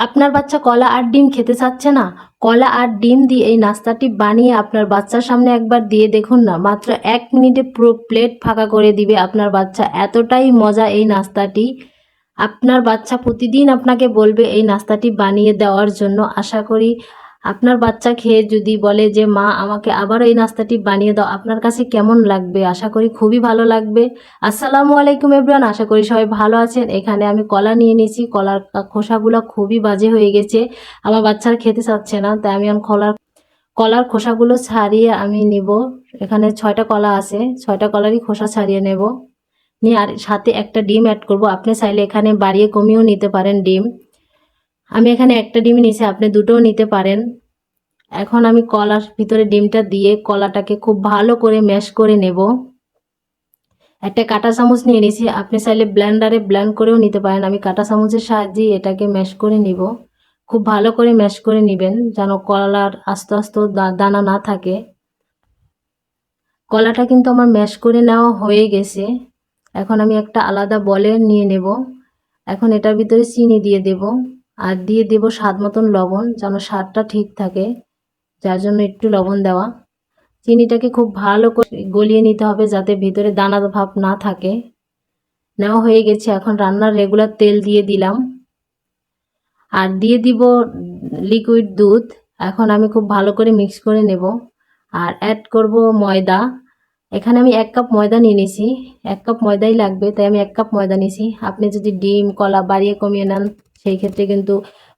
আপনার বাচ্চা কলা আর ডিম খেতে চাচ্ছে না? কলা আর ডিম দিয়ে এই নাস্তাটি বানিয়ে আপনার বাচ্চার সামনে একবার দিয়ে দেখুন না। মাত্র 1 মিনিটে পুরো প্লেট ফাঁকা করে দিবে আপনার বাচ্চা। এতটাই মজা এই নাস্তাটি। আপনার বাচ্চা প্রতিদিন আপনাকে বলবে এই নাস্তাটি বানিয়ে দেওয়ার জন্য। আশা করি আপনার বাচ্চা খেয়ে যদি বলে যে মা আমাকে আবারও এই নাস্তাটি বানিয়ে দাও, আপনার কাছে কেমন লাগবে? আশা করি খুবই ভালো লাগবে। আসসালামু আলাইকুম এভরিওয়ান, আশা করি সবাই ভালো আছেন। এখানে আমি কলা নিয়ে নিয়েছি। কলার খোসাগুলো খুবই বাজে হয়ে গেছে, আমার বাচ্চারা খেতে চাচ্ছে না, তাই আমি এখন কলার খোসাগুলো ছাড়িয়ে আমি নিব। এখানে 6টা কলা আছে, 6টা কলারই খোসা ছাড়িয়ে নেব। নিয়ে আর সাথে একটা ডিম অ্যাড করব। আপনি চাইলে এখানে বাড়িয়ে কমিয়েও নিতে পারেন ডিম। আমি এখানে একটা ডিম নিয়েছি, আপনি দুটোও নিতে পারেন। এখন আমি কলার ভিতরে ডিমটা দিয়ে কলাটাকে খুব ভালো করে ম্যাশ করে নেব। একটা কাঁটা চামচ নিয়ে নিয়েছি, আপনি চাইলে ব্লেন্ডারে ব্লেন্ড করেও নিতে পারেন। আমি কাঁটা চামচের সাহায্যে এটাকে ম্যাশ করে নিব। খুব ভালো করে ম্যাশ করে নেবেন যেন কলার আস্তে আস্তে দানা না থাকে। কলাটা কিন্তু আমার ম্যাশ করে নেওয়া হয়ে গেছে। এখন আমি একটা আলাদা বলে নিয়ে নেব। এখন এটার ভিতরে চিনি দিয়ে দেব আর দিয়ে দেব স্বাদ মতন লবণ, যেন স্বাদটা ঠিক থাকে, যার জন্য একটু লবণ দেওয়া। চিনিটাকে খুব ভালো করে গলিয়ে নিতে হবে যাতে ভিতরে দানা ভাব না থাকে। নেওয়া হয়ে গেছে। এখন রান্নার রেগুলার তেল দিয়ে দিলাম আর দিয়ে দিব লিকুইড দুধ। এখন আমি খুব ভালো করে মিক্স করে নেব আর অ্যাড করব ময়দা। এখানে আমি 1 কাপ ময়দা নিয়ে নিয়েছি, 1 কাপ ময়দাই লাগবে, তাই আমি 1 কাপ ময়দা নিয়েছি। আপনি যদি ডিম কলা বাড়িয়ে কমিয়ে নেন সেই ক্ষেত্রে কিন্তু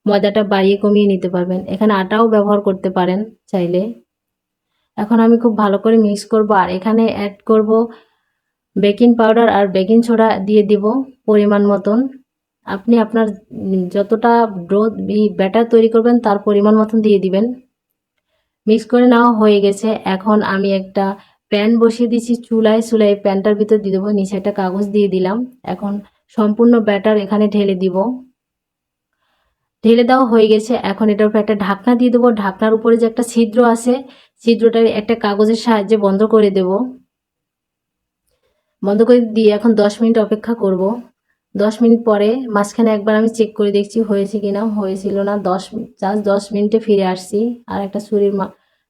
ময়দাটা বাড়িয়ে কমিয়ে নিতে পারবেন। এখানে আটাও ব্যবহার করতে পারেন চাইলে। এখন আমি খুব ভালো করে মিক্স করব আর এখানে অ্যাড করব বেকিং পাউডার আর বেকিং সোডা দিয়ে দিব পরিমাণ মতন। আপনি আপনার যতটা ব্যাটার তৈরি করবেন তার পরিমাণ মতন দিয়ে দিবেন। মিক্স করে নেওয়া হয়ে গেছে। এখন আমি একটা প্যান বসিয়ে দিয়েছি চুলায় প্যানটার ভিতর দিয়ে দেবো। নিচে একটা কাগজ দিয়ে দিলাম। এখন সম্পূর্ণ ব্যাটার এখানে ঢেলে দিব। ঢেলে দেওয়া হয়ে গেছে। এখন এটার উপর একটা ঢাকনা দিয়ে দেবো। ঢাকনার উপরে যে একটা ছিদ্র আছে, ছিদ্রটা একটা কাগজের সাহায্যে বন্ধ করে দেব। বন্ধ করে দিয়ে এখন 10 মিনিট অপেক্ষা করব। 10 মিনিট পরে মাঝখানে একবার আমি চেক করে দেখছি হয়েছে কিনা। হয়েছিল না। জাস্ট 10 মিনিটে ফিরে আসছি। আর একটা ছুরির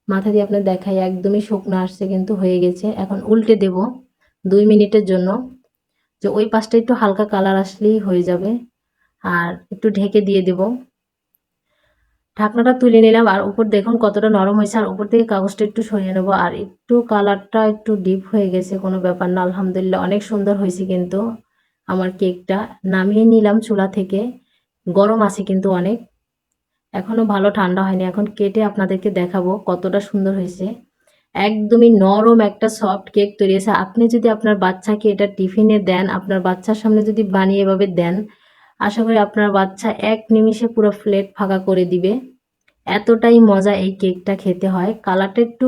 মাথা দিয়ে আপনার দেখাই, একদমই শুকনো আসছে, কিন্তু হয়ে গেছে। এখন উল্টে দেব 2 মিনিটের জন্য, যে ওই পাশটা একটু হালকা কালার আসলেই হয়ে যাবে। আর একটু ঢেকে দিয়ে দেব। ঢাকনাটা তুলে নিলাম আর উপর দেখুন কতটা নরম হয়েছে। আর উপর থেকে কাগজটা একটু সরিয়ে নেবো। আর একটু কালারটা একটু ডিপ হয়ে গেছে, কোনো ব্যাপার না, আলহামদুলিল্লাহ অনেক সুন্দর হয়েছে। কিন্তু আমার কেকটা নামিয়ে নিলাম চুলা থেকে। গরম আছে কিন্তু অনেক, এখনো ভালো ঠান্ডা হয়নি। এখন কেটে আপনাদেরকে দেখাবো কতটা সুন্দর হয়েছে। একদমই নরম একটা সফট কেক তৈরি হয়েছে। আপনি যদি আপনার বাচ্চাকে এটা টিফিনে দেন, আপনার বাচ্চার সামনে যদি বানিয়ে এভাবে দেন, আশা করি আপনার বাচ্চা 1 নিমিষে পুরো প্লেট ফাঁকা করে দিবে। এতটাই মজা এই কেকটা খেতে হয়। কালারটা একটু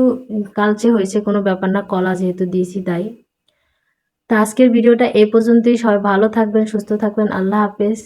কালচে হয়েছে, কোনো ব্যাপার না, কলা যেহেতু দিয়েছি তাই। তো আজকের ভিডিওটা এই পর্যন্তই। সবাই ভালো থাকবেন, সুস্থ থাকবেন। আল্লাহ হাফেজ।